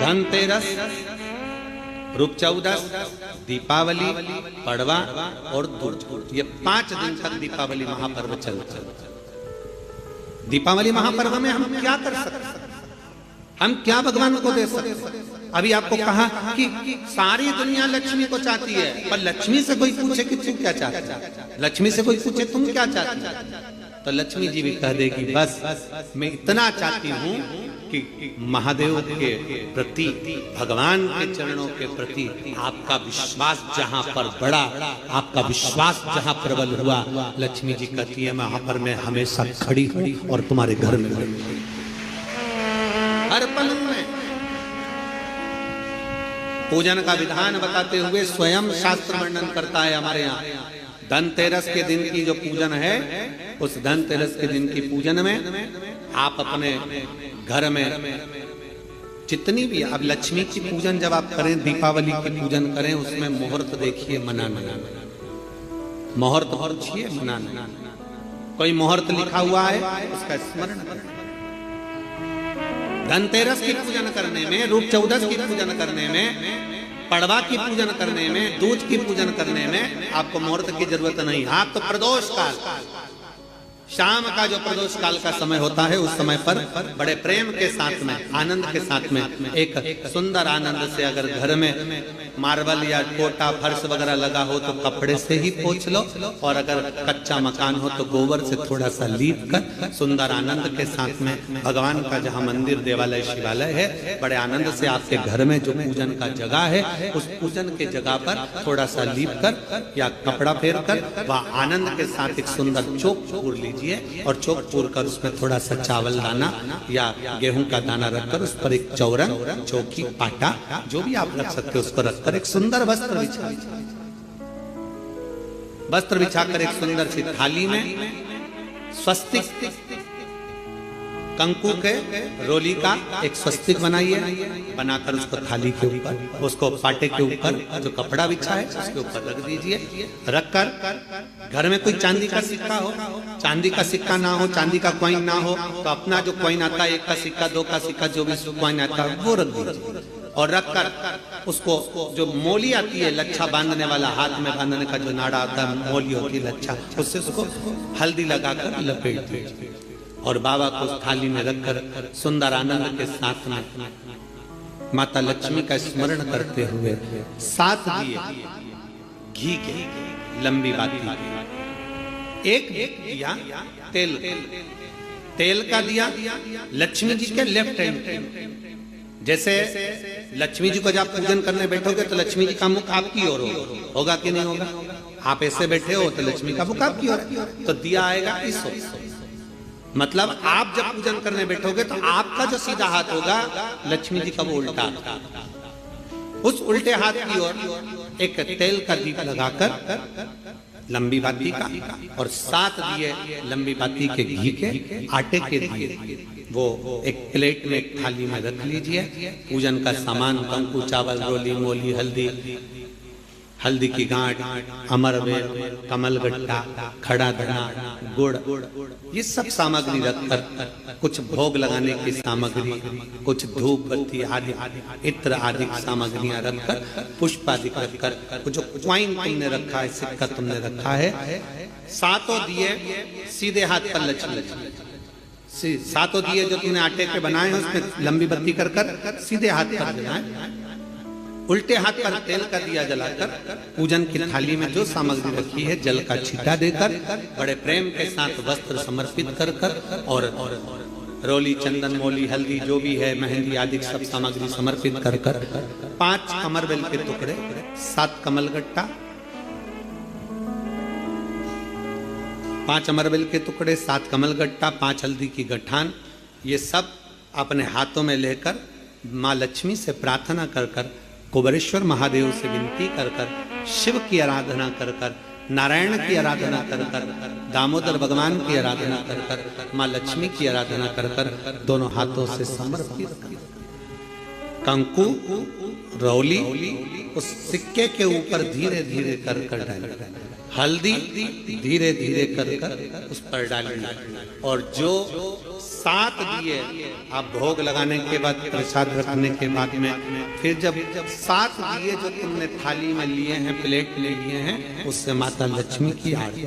धनतेरस, रूप चौदस, दीपावली, पड़वा और दूज, ये 5 दिन तक दीपावली महापर्व चलता है। दीपावली महापर्व में हम क्या कर सकते हैं? हम क्या भगवान को दे सकते हैं? अभी आपको कहा कि सारी दुनिया लक्ष्मी को चाहती है, पर लक्ष्मी से कोई पूछे कि तू क्या चाहता है, लक्ष्मी से कोई पूछे तुम क्या चाहती है, तो लक्ष्मी जी भी कह देगी बस मैं इतना चाहती हूँ कि महादेव के प्रति, भगवान के चरणों के प्रति आपका विश्वास जहाँ पर बढ़ा, आपका विश्वास जहाँ प्रबल हुआ, लक्ष्मी जी कहती है वहां पर मैं हमेशा खड़ी हूँ और तुम्हारे घर में हर पल में। पूजन का विधान बताते हुए स्वयं शास्त्र वर्णन करता है हमारे यहाँ। धनतेरस के दिन की जो पूजन है, उस धनतेरस के दिन की पूजन में आप अपने घर में जितनी भी, अब लक्ष्मी की पूजन जब आप करें, दीपावली की पूजन करें, उसमें मुहूर्त देखिए, मनाना, मुहूर्त पूछिए, मनाना। कोई मुहूर्त लिखा हुआ है उसका स्मरण करें। धनतेरस की पूजन करने में, रूप चौदस की पूजन करने में, पड़वा की पूजन करने में, दूज की पूजन करने में आपको मुहूर्त की जरूरत नहीं। आप तो प्रदोष काल, शाम का जो प्रदोष काल का समय होता है, उस समय पर बड़े प्रेम के साथ में, आनंद के साथ में, एक सुंदर आनंद से अगर घर में मार्बल या कोटा फर्श वगैरह लगा हो तो कपड़े से ही पोंछ लो, और अगर कच्चा मकान हो तो गोबर से थोड़ा सा लीप कर सुंदर आनंद के साथ में, भगवान का जहाँ मंदिर, देवालय, शिवालय है, बड़े आनंद से आपके घर में जो पूजन का जगह है, उस पूजन के जगह पर थोड़ा सा लीप कर या कपड़ा फेर कर वह आनंद के साथ एक सुंदर चौक पूर लीजिए, और चौक पूर कर उसमें थोड़ा सा चावल दाना या गेहूं का दाना रखकर उस पर एक चौरंग, चौकी, पाटा, जो भी आप रख सकते हो उस पर रखकर एक सुंदर वस्त्र बिछाकर एक सुंदर सी थाली में स्वस्तिक, कंकु के रोली का एक स्वस्तिक बनाइए, बनाकर उसको थाली के ऊपर, उसको पाटे के ऊपर जो कपड़ा बिछा है उसके ऊपर रख दीजिए। रखकर घर में कोई चांदी का सिक्का हो, चांदी का सिक्का ना हो, चांदी का कॉइन ना हो, तो अपना जो कॉइन आता है, 1 का सिक्का, 2 का सिक्का, जो भी कॉइन आता है वो रख दीजिए। और रखकर उसको जो मोली आती है, लच्छा बांधने वाला, हाथ में बांधने का जो नाड़ा आता है, मोली होती है लच्छा, उससे उसको हल्दी लगाकर लपेट दीजिए और बाबा को उस थाली में रखकर सुंदर आनंद के साथ में माता लक्ष्मी का स्मरण करते हुए 7 दिए घी के, लंबी बाती, एक दिया तेल का दिया लक्ष्मी जी के लेफ्ट हैंड। जैसे लक्ष्मी जी को जब पूजन करने बैठोगे तो लक्ष्मी जी का मुख आपकी ओर होगा कि नहीं होगा? आप ऐसे बैठे हो तो लक्ष्मी का मुख आपकी ओर, तो दिया आएगा इस ओर। मतलब आप जब पूजन करने बैठोगे तो आपका जो सीधा हाथ होगा, लक्ष्मी जी का वो उल्टा, उस उल्टे हाथ की ओर एक तेल का दीप लगाकर लंबी बाती का, और 7 दिए लंबी बाती के घी के, आटे के दिए, वो एक प्लेट में, एक थाली में रख लीजिए। पूजन का सामान, कंकु, चावल, रोली, मोली, हल्दी की गांठ, अमरवेल, कमलगट्टा, खड़ा धना, गुड़, ये सब सामग्री रखकर, कुछ भोग लगाने की सामग्री, कुछ धूप बत्ती आदि, इत्र आदि सामग्रियां रखकर, पुष्प आदि रखकर, जो क्वाइन तुमने रखा है, सिक्का तुमने रखा है, 7 दिए सीधे हाथ पर लक्ष्मी, 7 दिए जो तुमने आटे के बनाए हैं उसमें लंबी बत्ती कर सीधे हाथ पर जलाएं। उल्टे हाथ पर तेल का दिया जलाकर पूजन की थाली में जो सामग्री रखी है जल का छींटा देकर, बड़े प्रेम के साथ वस्त्र समर्पित कर और रोली, चंदन, मोली, हल्दी जो भी है, मेहंदी आदि सब सामग्री समर्पित कर 5 अमरबेल के टुकड़े, 7 कमलगट्टा, 5 अमरबेल के टुकड़े, 7 कमलगट्टा, 5 हल्दी की गठान, ये सब अपने हाथों में लेकर माँ लक्ष्मी से प्रार्थना कर कुबेरेश्वर महादेव से विनती कर शिव की आराधना कर नारायण की आराधना कर दामोदर भगवान की आराधना कर माँ लक्ष्मी की आराधना कर दोनों हाथों से समर्पित कंकु, रौली उस सिक्के के ऊपर धीरे धीरे कर कर डालना, हल्दी धीरे धीरे कर कर उस पर डालना, और जो 7 दिए आप भोग लगाने के बाद प्रसाद रखने के बाद में, फिर जब 7 दिए जो तुमने थाली में लिए हैं, प्लेट में लिए हैं, उससे माता लक्ष्मी की आरती,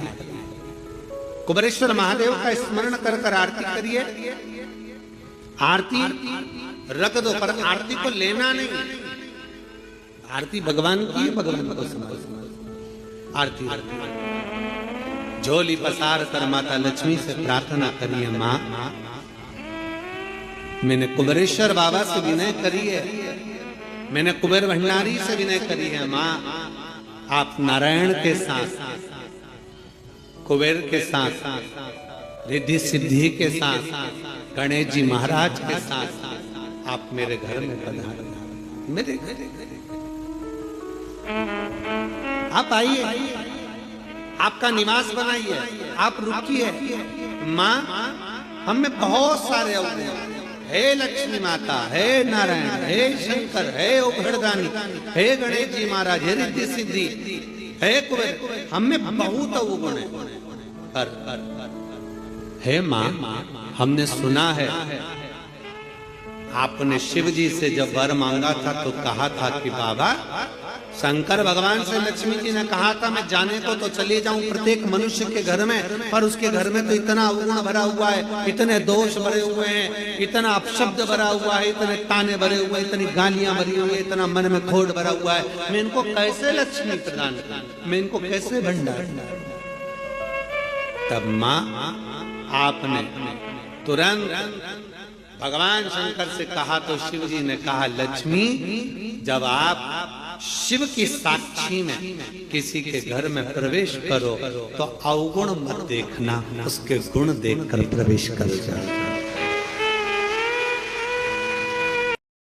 कुबेरेश्वर महादेव का स्मरण कर कर आरती करिए। आरती रख दो, पर आरती को लेना नहीं, आरती भगवान की है, भगवान को समझ। आरती झोली पसार कर माता लक्ष्मी से प्रार्थना करिए, माँ मैंने कुबेरेश्वर बाबा से विनय करी है, मैंने कुबेर भंडारी से विनय करी है, माँ आप नारायण के साथ, कुबेर के साथ, रिद्धि सिद्धि के साथ, गणेश जी महाराज के साथ आप मेरे घर में पधारो, मेरे घर आप आइए, आपका निवास बनाइए, आप रुकिए। माँ हम में बहुत सारे अवगुण, हे लक्ष्मी माता, हे नारायण, हे शंकर, हे ओघड़दानी, हे गणेश जी महाराज, हे रिद्धि सिद्धि, हे कुबेर, हम में बहुत अवगुण है। पर हे माँ हमने सुना है आपने शिव जी से जब वर मांगा था तो कहा था कि बाबा, शंकर भगवान से लक्ष्मी जी ने कहा था मैं जाने को तो चले जाऊं प्रत्येक मनुष्य के घर में, पर उसके घर में तो इतना अवगुण भरा हुआ है, इतने दोष भरे हुए हैं, इतना अपशब्द भरा हुआ है, इतने ताने भरे हुए, इतनी गालियां भरी हुई है, इतना मन में खोट भरा हुआ है, मैं इनको कैसे लक्ष्मी प्रदान करूं, मैं इनको कैसे भंडार। तब माँ आपने तुरंत भगवान शंकर से कहा तो शिव जी ने कहा, लक्ष्मी जब आप शिव की साक्षी में किसी के घर में प्रवेश करो तो अवगुण मत देखना, उसके गुण देखकर प्रवेश कर जाओ।